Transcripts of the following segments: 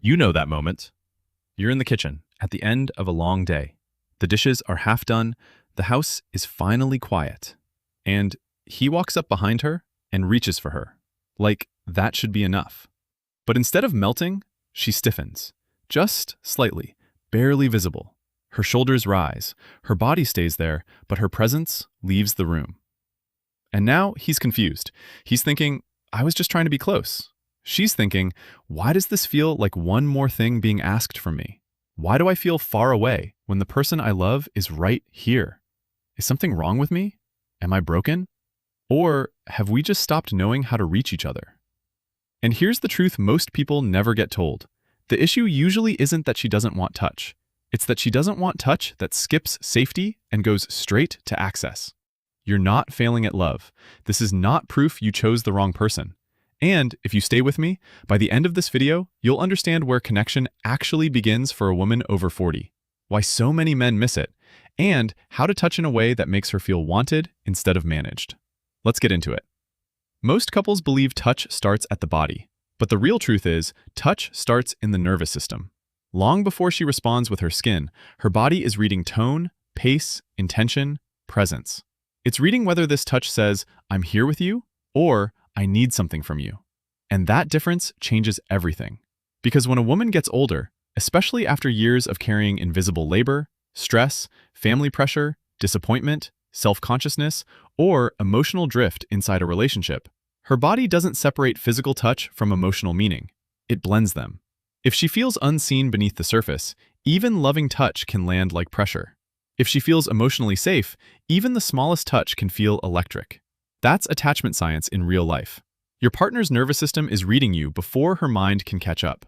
You know that moment. You're in the kitchen at the end of a long day. The dishes are half done, the house is finally quiet, and he walks up behind her and reaches for her. Like that should be enough. But instead of melting, she stiffens, just slightly, barely visible. Her shoulders rise, her body stays there, but her presence leaves the room. And now he's confused. He's thinking, I was just trying to be close. She's thinking, why does this feel like one more thing being asked from me? Why do I feel far away when the person I love is right here? Is something wrong with me? Am I broken? Or have we just stopped knowing how to reach each other? And here's the truth most people never get told. The issue usually isn't that she doesn't want touch. It's that she doesn't want touch that skips safety and goes straight to access. You're not failing at love. This is not proof you chose the wrong person. And if you stay with me, by the end of this video, you'll understand where connection actually begins for a woman over 40, why so many men miss it, and how to touch in a way that makes her feel wanted instead of managed. Let's get into it. Most couples believe touch starts at the body, but the real truth is touch starts in the nervous system. Long before she responds with her skin, her body is reading tone, pace, intention, presence. It's reading whether this touch says, I'm here with you, or I need something from you. And that difference changes everything. Because when a woman gets older, especially after years of carrying invisible labor, stress, family pressure, disappointment, self-consciousness, or emotional drift inside a relationship, her body doesn't separate physical touch from emotional meaning. It blends them. If she feels unseen beneath the surface, even loving touch can land like pressure. If she feels emotionally safe, even the smallest touch can feel electric. That's attachment science in real life. Your partner's nervous system is reading you before her mind can catch up.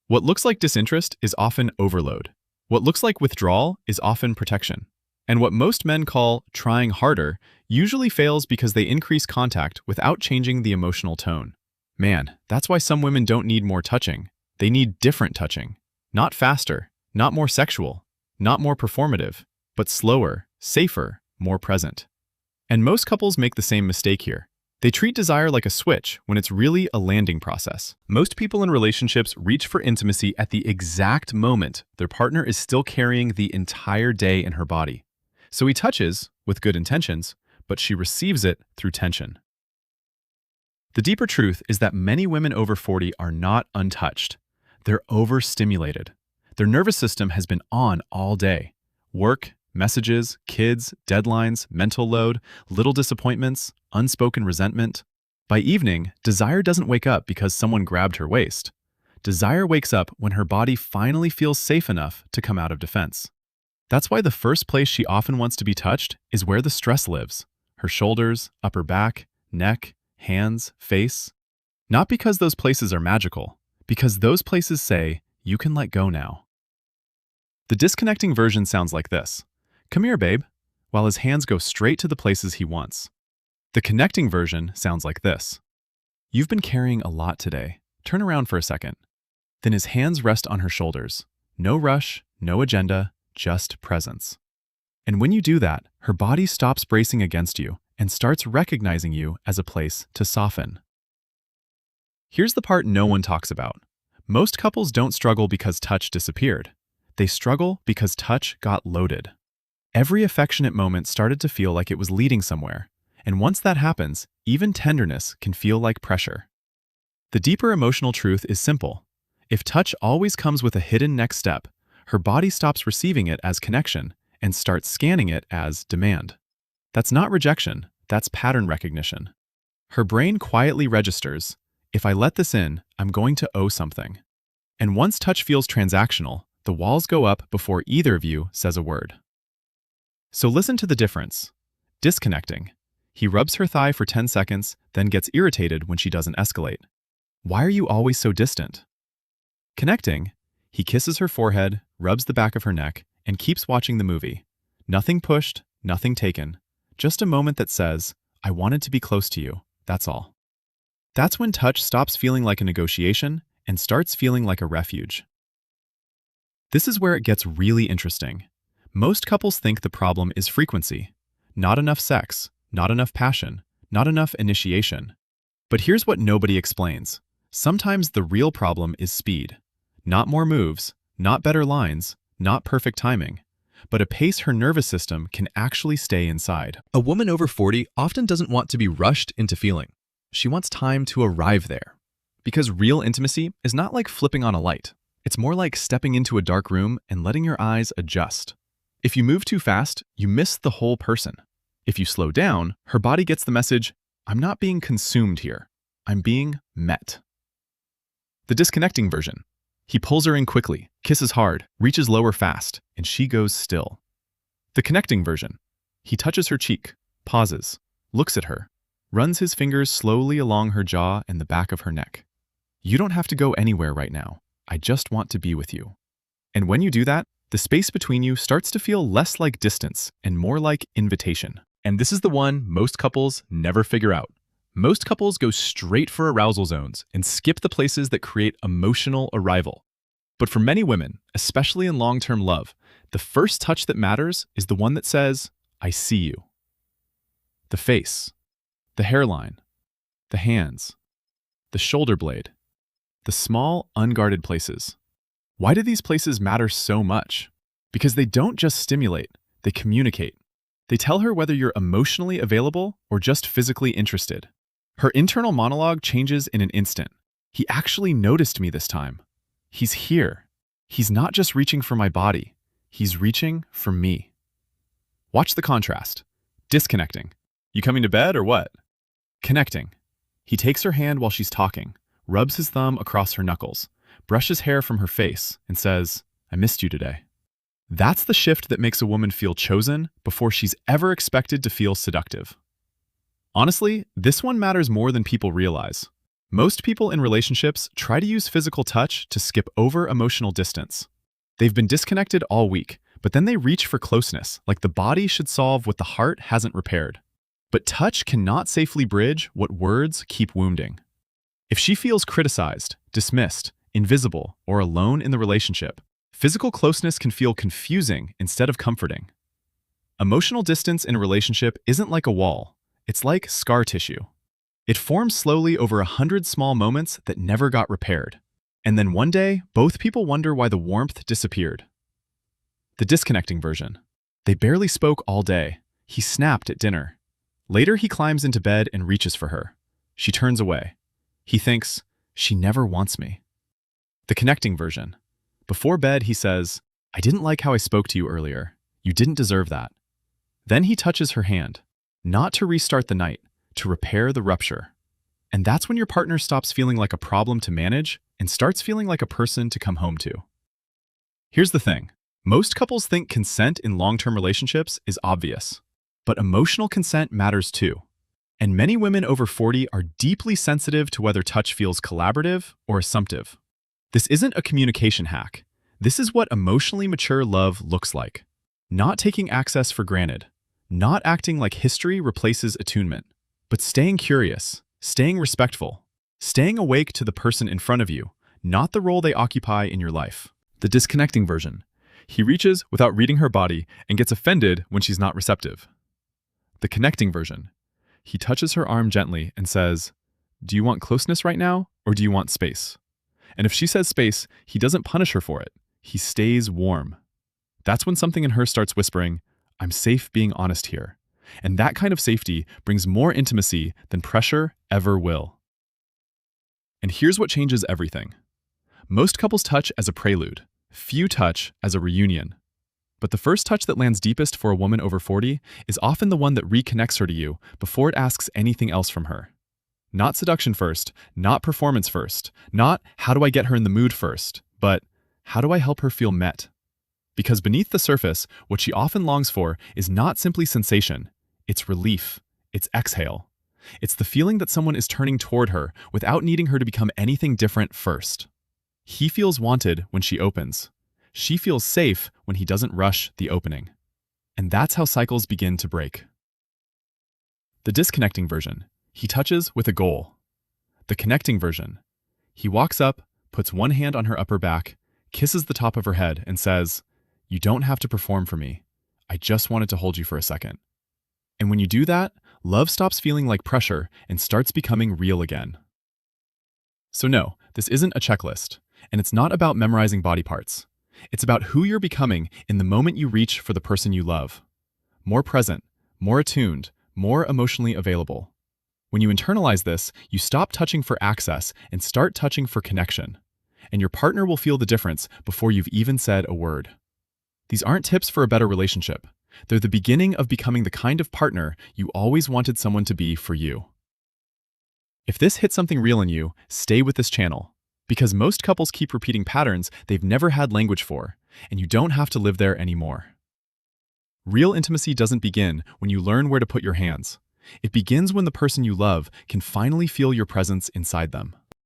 What looks like disinterest is often overload. What looks like withdrawal is often protection. And what most men call trying harder usually fails because they increase contact without changing the emotional tone. Man, that's why some women don't need more touching. They need different touching. Not faster, not more sexual, not more performative, but slower, safer, more present. And most couples make the same mistake here. They treat desire like a switch when it's really a landing process. Most people in relationships reach for intimacy at the exact moment their partner is still carrying the entire day in her body. So he touches with good intentions, but she receives it through tension. The deeper truth is that many women over 40 are not untouched. They're overstimulated. Their nervous system has been on all day. Work, messages, kids, deadlines, mental load, little disappointments, unspoken resentment. By evening, desire doesn't wake up because someone grabbed her waist. Desire wakes up when her body finally feels safe enough to come out of defense. That's why the first place she often wants to be touched is where the stress lives. Her shoulders, upper back, neck, hands, face. Not because those places are magical, because those places say, you can let go now. The disconnecting version sounds like this. Come here, babe, while his hands go straight to the places he wants. The connecting version sounds like this. You've been carrying a lot today. Turn around for a second. Then his hands rest on her shoulders. No rush, no agenda, just presence. And when you do that, her body stops bracing against you and starts recognizing you as a place to soften. Here's the part no one talks about. Most couples don't struggle because touch disappeared. They struggle because touch got loaded. Every affectionate moment started to feel like it was leading somewhere, and once that happens, even tenderness can feel like pressure. The deeper emotional truth is simple. If touch always comes with a hidden next step, her body stops receiving it as connection and starts scanning it as demand. That's not rejection, that's pattern recognition. Her brain quietly registers, if I let this in, I'm going to owe something. And once touch feels transactional, the walls go up before either of you says a word. So listen to the difference. Disconnecting. He rubs her thigh for 10 seconds, then gets irritated when she doesn't escalate. Why are you always so distant? Connecting. He kisses her forehead, rubs the back of her neck, and keeps watching the movie. Nothing pushed, nothing taken. Just a moment that says, I wanted to be close to you, that's all. That's when touch stops feeling like a negotiation and starts feeling like a refuge. This is where it gets really interesting. Most couples think the problem is frequency. Not enough sex, not enough passion, not enough initiation. But here's what nobody explains. Sometimes the real problem is speed. Not more moves, not better lines, not perfect timing, but a pace her nervous system can actually stay inside. A woman over 40 often doesn't want to be rushed into feeling. She wants time to arrive there. Because real intimacy is not like flipping on a light. It's more like stepping into a dark room and letting your eyes adjust. If you move too fast, you miss the whole person. If you slow down, her body gets the message, I'm not being consumed here. I'm being met. The disconnecting version. He pulls her in quickly, kisses hard, reaches lower fast, and she goes still. The connecting version. He touches her cheek, pauses, looks at her, runs his fingers slowly along her jaw and the back of her neck. You don't have to go anywhere right now. I just want to be with you. And when you do that, the space between you starts to feel less like distance and more like invitation. And this is the one most couples never figure out. Most couples go straight for arousal zones and skip the places that create emotional arrival. But for many women, especially in long-term love, the first touch that matters is the one that says, I see you. The face, the hairline, the hands, the shoulder blade, the small, unguarded places. Why do these places matter so much? Because they don't just stimulate, they communicate. They tell her whether you're emotionally available or just physically interested. Her internal monologue changes in an instant. He actually noticed me this time. He's here. He's not just reaching for my body. He's reaching for me. Watch the contrast. Disconnecting. You coming to bed or what? Connecting. He takes her hand while she's talking, rubs his thumb across her knuckles, brushes hair from her face, and says, I missed you today. That's the shift that makes a woman feel chosen before she's ever expected to feel seductive. Honestly, this one matters more than people realize. Most people in relationships try to use physical touch to skip over emotional distance. They've been disconnected all week, but then they reach for closeness, like the body should solve what the heart hasn't repaired. But touch cannot safely bridge what words keep wounding. If she feels criticized, dismissed, invisible, or alone in the relationship, physical closeness can feel confusing instead of comforting. Emotional distance in a relationship isn't like a wall. It's like scar tissue. It forms slowly over 100 small moments that never got repaired. And then one day, both people wonder why the warmth disappeared. The disconnecting version. They barely spoke all day. He snapped at dinner. Later, he climbs into bed and reaches for her. She turns away. He thinks, she never wants me. The connecting version. Before bed, he says, I didn't like how I spoke to you earlier. You didn't deserve that. Then he touches her hand. Not to restart the night, to repair the rupture. And that's when your partner stops feeling like a problem to manage and starts feeling like a person to come home to. Here's the thing. Most couples think consent in long-term relationships is obvious, but emotional consent matters too. And many women over 40 are deeply sensitive to whether touch feels collaborative or assumptive. This isn't a communication hack. This is what emotionally mature love looks like. Not taking access for granted. Not acting like history replaces attunement, but staying curious, staying respectful, staying awake to the person in front of you, not the role they occupy in your life. The disconnecting version. He reaches without reading her body and gets offended when she's not receptive. The connecting version. He touches her arm gently and says, do you want closeness right now, or do you want space? And if she says space, he doesn't punish her for it. He stays warm. That's when something in her starts whispering, I'm safe being honest here. And that kind of safety brings more intimacy than pressure ever will. And here's what changes everything. Most couples touch as a prelude. Few touch as a reunion. But the first touch that lands deepest for a woman over 40 is often the one that reconnects her to you before it asks anything else from her. Not seduction first, not performance first, not how do I get her in the mood first, but how do I help her feel met? Because beneath the surface, what she often longs for is not simply sensation, it's relief, it's exhale. It's the feeling that someone is turning toward her without needing her to become anything different first. He feels wanted when she opens. She feels safe when he doesn't rush the opening. And that's how cycles begin to break. The disconnecting version. He touches with a goal. The connecting version. He walks up, puts one hand on her upper back, kisses the top of her head, and says, you don't have to perform for me. I just wanted to hold you for a second. And when you do that, love stops feeling like pressure and starts becoming real again. So no, this isn't a checklist. And it's not about memorizing body parts. It's about who you're becoming in the moment you reach for the person you love. More present, more attuned, more emotionally available. When you internalize this, you stop touching for access and start touching for connection. And your partner will feel the difference before you've even said a word. These aren't tips for a better relationship. They're the beginning of becoming the kind of partner you always wanted someone to be for you. If this hit something real in you, stay with this channel. Because most couples keep repeating patterns they've never had language for, and you don't have to live there anymore. Real intimacy doesn't begin when you learn where to put your hands. It begins when the person you love can finally feel your presence inside them.